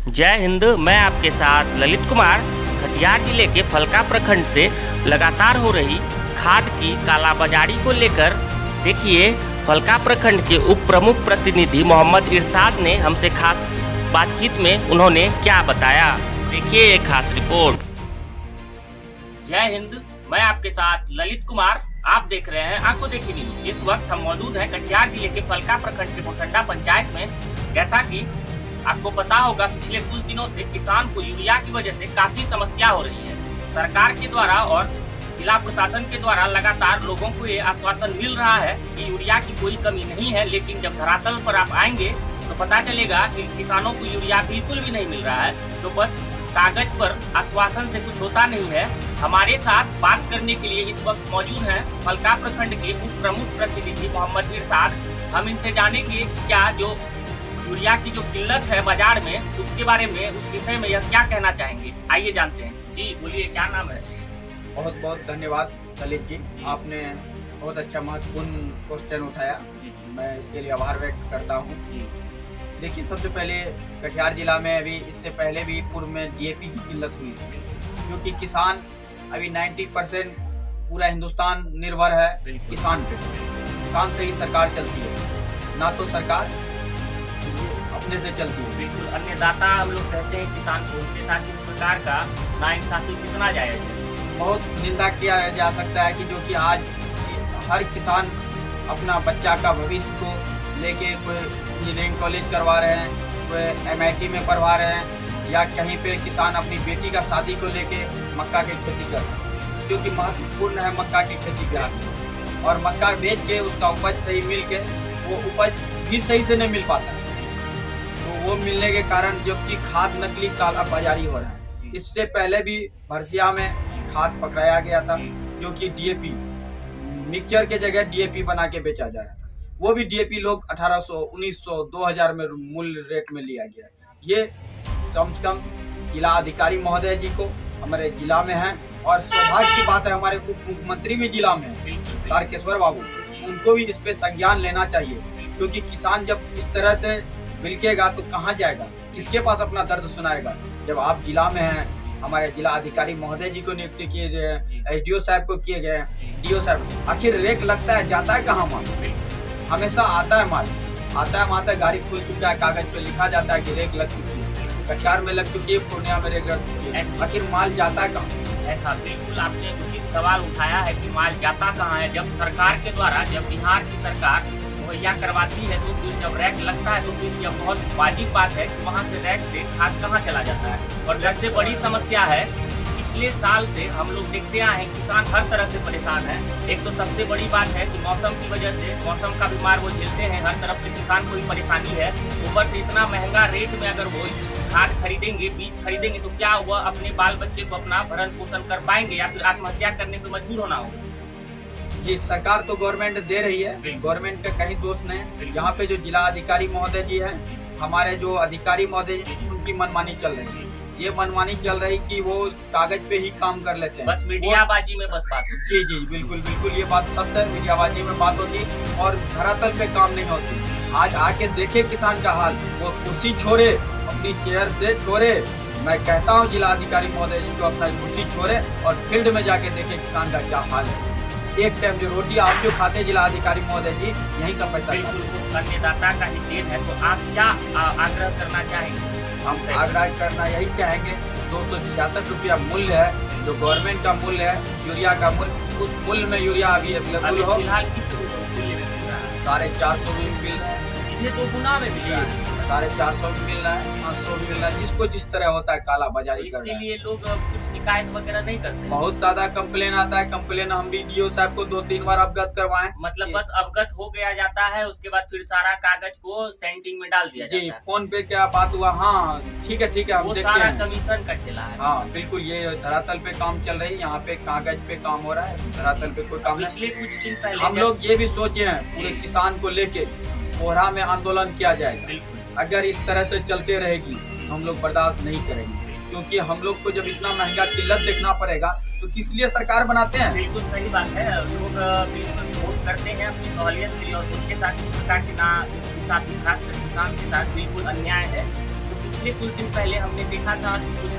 जय हिंद। मैं आपके साथ ललित कुमार। कटिहार जिले के फलका प्रखंड से लगातार हो रही खाद की कालाबाजारी को लेकर देखिए फलका प्रखंड के उप प्रमुख प्रतिनिधि मोहम्मद इरशाद ने हमसे खास बातचीत में उन्होंने क्या बताया, देखिए एक खास रिपोर्ट। जय हिंद। मैं आपके साथ ललित कुमार। आप देख रहे हैं आंखों देखी न्यूज। इस वक्त हम मौजूद हैं कटिहार जिले के फलका प्रखंड के मुरसंडा पंचायत में। जैसा कि आपको पता होगा, पिछले कुछ दिनों से किसान को यूरिया की वजह से काफी समस्या हो रही है। सरकार के द्वारा और जिला प्रशासन के द्वारा लगातार लोगों को ये आश्वासन मिल रहा है कि यूरिया की कोई कमी नहीं है, लेकिन जब धरातल पर आप आएंगे तो पता चलेगा कि किसानों को यूरिया बिल्कुल भी नहीं मिल रहा है। तो बस कागज पर आश्वासन से कुछ होता नहीं है। हमारे साथ बात करने के लिए इस वक्त मौजूद हैं फलका प्रखंड के उप प्रमुख प्रतिनिधि मोहम्मद इरशाद। हम इनसे जानेंगे क्या जो यूरिया की जो किल्लत है बाजार में, उसके बारे में, उस विषय में यह क्या कहना चाहेंगे। आइए जानते हैं। जी बोलिए, क्या नाम है? बहुत बहुत धन्यवाद ललित जी, आपने बहुत अच्छा महत्वपूर्ण क्वेश्चन उठाया। मैं इसके लिए आभार व्यक्त करता हूँ। देखिए, सबसे पहले कटिहार जिला में अभी इससे पहले भी पूर्व में डीएपी की किल्लत हुई, क्योंकि किसान अभी 90% पूरा हिंदुस्तान निर्भर है किसान पे। किसान से ही सरकार चलती है, ना तो सरकार अपने से चलती है। बिल्कुल अन्नदाता हम लोग कहते हैं किसान को, उनके साथ इस प्रकार का नाइंसाफी कितना जायज है। बहुत निंदा किया जा सकता है कि जो कि आज हर किसान अपना बच्चा का भविष्य को लेके कोई इंजीनियरिंग कॉलेज करवा रहे हैं, कोई MIT में पढ़वा रहे हैं, या कहीं पे किसान अपनी बेटी का शादी को लेके मक्का की खेती कर रहे हैं, क्योंकि महत्वपूर्ण है मक्का की खेती बिहार में। और मक्का बेच के उसका उपज सही मिल के वो उपज भी सही से नहीं मिल पाता है, तो वो मिलने के कारण जबकि खाद नकली काला बाजारी हो रहा है। इससे पहले भी भरसिया में खाद पकड़ाया गया था, जो कि DAP मिक्सचर के जगह DAP बना के बेचा जा रहा था। वो भी DAP लोग 1800, 1900, 2000 में मूल्य रेट में लिया गया। ये कम से कम जिला अधिकारी महोदय जी को हमारे जिला में है, और सौभाग्य की बात है हमारे उप मुख्यमंत्री भी जिला में है, तारकेश्वर बाबू। उनको भी इस पे संज्ञान लेना चाहिए, क्योंकि किसान जब इस तरह से मिलकेगा तो कहाँ जाएगा, किसके पास अपना दर्द सुनाएगा। जब आप जिला में हैं, हमारे जिला अधिकारी महोदय जी को नियुक्ति किए गए, SDO साहब को किए गए, DO साहब, आखिर रेक लगता है, जाता है कहाँ माल? हमेशा आता है माल, आता है वहाँ से गाड़ी खुल चुका है, कागज पे लिखा जाता है कि रेक लग चुकी है, कटिहार में लग चुकी है, पूर्णिया में रेक लग चुकी है, आखिर माल जाता है कहाँ? ऐसा बिल्कुल आपने उचित सवाल उठाया है कि माल जाता कहाँ है। जब सरकार के द्वारा, जब बिहार की सरकार मुहैया करवाती है, तो फिर जब रैक लगता है तो फिर यह बहुत वाजिब बात है कि वहाँ से रैक से खाद कहाँ चला जाता है। और सबसे बड़ी समस्या है, पिछले साल से हम लोग देखते आए हैं किसान हर तरह से परेशान है। एक तो सबसे बड़ी बात है कि मौसम की वजह से, मौसम का बीमार वो झेलते हैं, हर तरफ से किसान को ही परेशानी है। ऊपर से इतना महंगा रेट में अगर वो खाद खरीदेंगे, बीज खरीदेंगे, तो क्या हुआ, अपने बाल बच्चे को अपना भरण पोषण कर पाएंगे या फिर आत्महत्या करने पर मजबूर होना होगा। जी, सरकार तो गवर्नमेंट दे रही है, गवर्नमेंट का कहीं दोष नहीं। यहाँ पे जो जिला अधिकारी महोदय जी हैं, हमारे जो अधिकारी महोदय, उनकी मनमानी चल रही है। ये मनमानी चल रही कि वो कागज पे ही काम कर लेते हैं, बस मीडियाबाजी में बस बात होती है। जी बिल्कुल बिल्कुल, ये बात सत्य है, मीडियाबाजी में बात होती और धरातल पे काम नहीं होती। आज आके देखे किसान का हाल, वो कुर्सी छोड़े, अपनी चेयर से छोड़े। मैं कहता हूँ जिला अधिकारी महोदय जी को अपना कुर्सी छोड़े और फील्ड में जाके देखे किसान का क्या हाल है। एक टाइम जो रोटी आप जो खाते जिला अधिकारी महोदय जी, यहीं का पैसा अन्नदाता का ही देन है। तो आप क्या आग्रह करना चाहेंगे? हम आग्रह करना यही चाहेंगे, 266 रुपया मूल्य है जो गवर्नमेंट का मूल्य है यूरिया का मूल्य, उस मूल्य में यूरिया अभी अवेलेबल हो। फिलहाल किस मूल्य में मिल रहा है? 450 भी मिल रहा है, सीधे तो गुना में मिल रहा है, 450 भी मिल रहा है, 500 भी मिल रहा है, जिसको जिस तरह होता है काला बाजारी कर रहा है। इसके लिए लोग कुछ शिकायत वगैरह नहीं करते? बहुत ज्यादा कंप्लेन आता है। कंप्लेन हम भी DO साहब को 2-3 बार अवगत करवाएं। मतलब बस अवगत हो गया जाता है, उसके बाद फिर सारा कागज को सेंटिंग में डाल दिया जाता है। फोन पे क्या बात हुआ, हाँ ठीक है हम देखते हैं। सारा कमीशन का खेला है। हाँ बिल्कुल, ये धरातल पे काम चल रही है, यहाँ पे कागज पे काम हो रहा है, धरातल पे कोई काम नहीं। कुछ दिन पहले हम लोग ये भी सोचे हैं पूरे किसान को लेके कोहरा में आंदोलन किया जाएगा। अगर इस तरह से चलते रहेगी हम लोग बर्दाश्त नहीं करेंगे, क्योंकि हम लोग को जब इतना महंगा किल्लत देखना पड़ेगा तो किस लिए सरकार बनाते हैं। बिल्कुल सही बात है, लोग बिल्कुल वोट करते हैं अपनी सहूलियत के लिए, और उनके साथ इस प्रकार के ना साथ, खासकर किसान के साथ बिल्कुल अन्याय है। तो पिछले कुछ दिन पहले हमने देखा था कि कुछ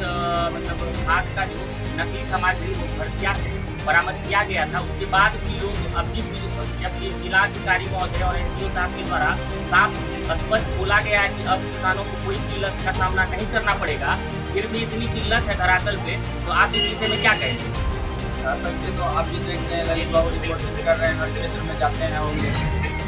मतलब खाद का जो नकली सामग्री वो भरसिया से बरामद किया गया था। उसके बाद भी लोग अभी भी जबकि जिलाधिकारी महोदय और एसडीओ साहब के द्वारा साफ स्पष्ट बोला गया है कि अब किसानों को कोई किल्लत का सामना नहीं करना पड़ेगा, फिर भी इतनी किल्लत है धरातल पे, तो आप इस विषय में क्या कहेंगे? तो आप भी देखते हैं ललित बाबू रिपोर्टिंग कर रहे हैं, हर क्षेत्र में जाते हैं होंगे,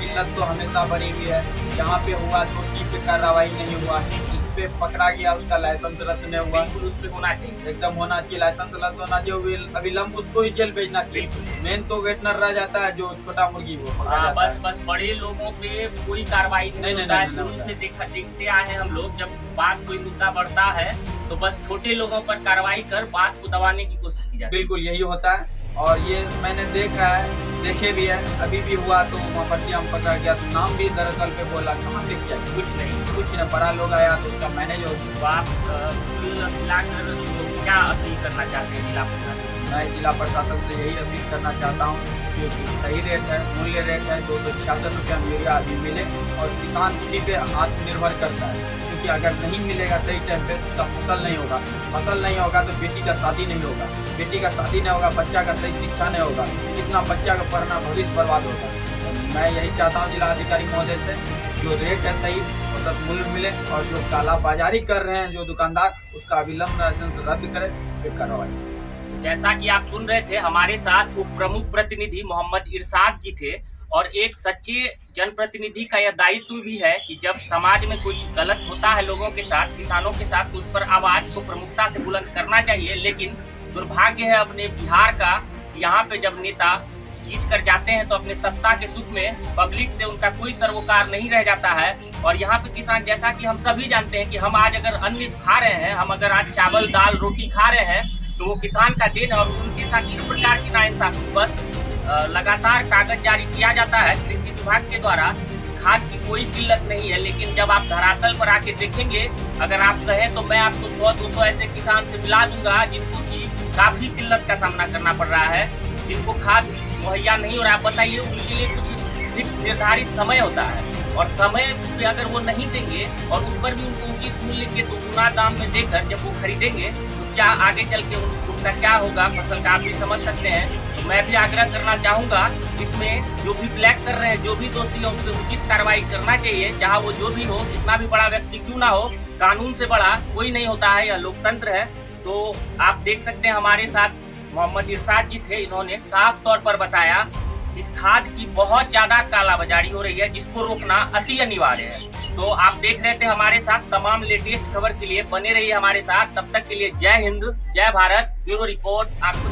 किल्लत तो हमेशा बनी हुई है। यहाँ पे हुआ तो उसी पे कार्रवाई नहीं हुआ, जिस पे पकड़ा गया उसका लाइसेंस रद्द नहीं हुआ। बिल्कुल उस पे होना चाहिए, एकदम होना चाहिए, लाइसेंस रद्द होना चाहिए, अविलंब उसको ही जेल भेजना चाहिए। मेन तो वेटनर रह जाता है जो छोटा मुर्गी वो पकड़ा जाता है। बस बड़े लोगों पे कोई कार्रवाई नहीं होता है। शुरू से देखते आए हैं हम लोग, जब बात कोई मुद्दा बढ़ता है तो बस छोटे लोगों पर कार्रवाई कर बात को दबाने की कोशिश की जाती है। बिल्कुल यही होता है, और ये मैंने देखे भी है। अभी भी हुआ तो फर्जिया में पकड़ा गया, तो नाम भी दरअसल पे बोला, कहाँ पे किया, कुछ नहीं बड़ा लोग आया तो उसका मैनेज हो गया। तो आप मिलाकर क्या अपील करना चाहते हैं जिला प्रशासन? मैं जिला प्रशासन से यही अपील करना चाहता हूँ कि सही रेट है, मूल्य रेट है, 266 रुपया में यूरिया अभी मिले, और किसान उसी पे आत्मनिर्भर करता है, क्योंकि अगर नहीं मिलेगा सही टाइम पे तो उसका फसल नहीं होगा तो बेटी का शादी नहीं होगा, बच्चा का सही शिक्षा नहीं होगा, कितना बच्चा का पढ़ना भविष्य बर्बाद होगा। तो मैं यही चाहता हूँ जिलाधिकारी महोदय से, जो रेट है सही औसत मूल्य मिले, और जो कालाबाजारी कर रहे हैं जो दुकानदार, उसका अविलंब लाइसेंस रद्द करे, इस पर कार्रवाई। जैसा कि आप सुन रहे थे, हमारे साथ उप प्रमुख प्रतिनिधि मोहम्मद इरशाद जी थे, और एक सच्चे जनप्रतिनिधि का यह दायित्व भी है कि जब समाज में कुछ गलत होता है लोगों के साथ, किसानों के साथ, तो उस पर आवाज को प्रमुखता से बुलंद करना चाहिए। लेकिन दुर्भाग्य है अपने बिहार का, यहाँ पे जब नेता जीत कर जाते हैं तो अपने सत्ता के सुख में पब्लिक से उनका कोई सरोकार नहीं रह जाता है। और यहाँ पे किसान, जैसा कि हम सभी जानते हैं कि हम आज अगर अन्न खा रहे हैं, हम अगर आज चावल दाल रोटी खा रहे हैं, तो वो किसान का देन। और उनके साथ इस प्रकार की नाइंसाफी, बस लगातार कागज जारी किया जाता है कृषि विभाग के द्वारा, खाद की कोई किल्लत नहीं है। लेकिन जब आप धरातल पर आके देखेंगे, अगर आप कहें तो मैं आपको 100-200 ऐसे किसान से मिला दूंगा जिनको की काफी किल्लत का सामना करना पड़ रहा है, जिनको खाद मुहैया नहीं हो रहा है। बताइए, उनके लिए कुछ फिक्स निर्धारित समय होता है, और समय पे अगर वो नहीं देंगे और उस पर भी उनको उचित मूल्य के दोगुना दाम में देकर जब वो खरीदेंगे, तो क्या आगे चल के उनका क्या होगा फसल का, आप भी समझ सकते हैं। तो मैं भी आग्रह करना चाहूंगा, इसमें जो भी ब्लैक कर रहे हैं, जो भी दोषी है, उस पर उचित कार्रवाई करना चाहिए, चाहे वो जो भी हो, कितना भी बड़ा व्यक्ति क्यों ना हो, कानून से बड़ा कोई नहीं होता है, यह लोकतंत्र है। तो आप देख सकते हैं हमारे साथ मोहम्मद इरशाद जी थे, इन्होंने साफ तौर पर बताया कि खाद की बहुत ज्यादा कालाबाजारी हो रही है, जिसको रोकना अति अनिवार्य है। तो आप देख रहे थे हमारे साथ, तमाम लेटेस्ट खबर के लिए बने रहिए हमारे साथ। तब तक के लिए जय हिंद, जय भारत। ब्यूरो रिपोर्ट आपको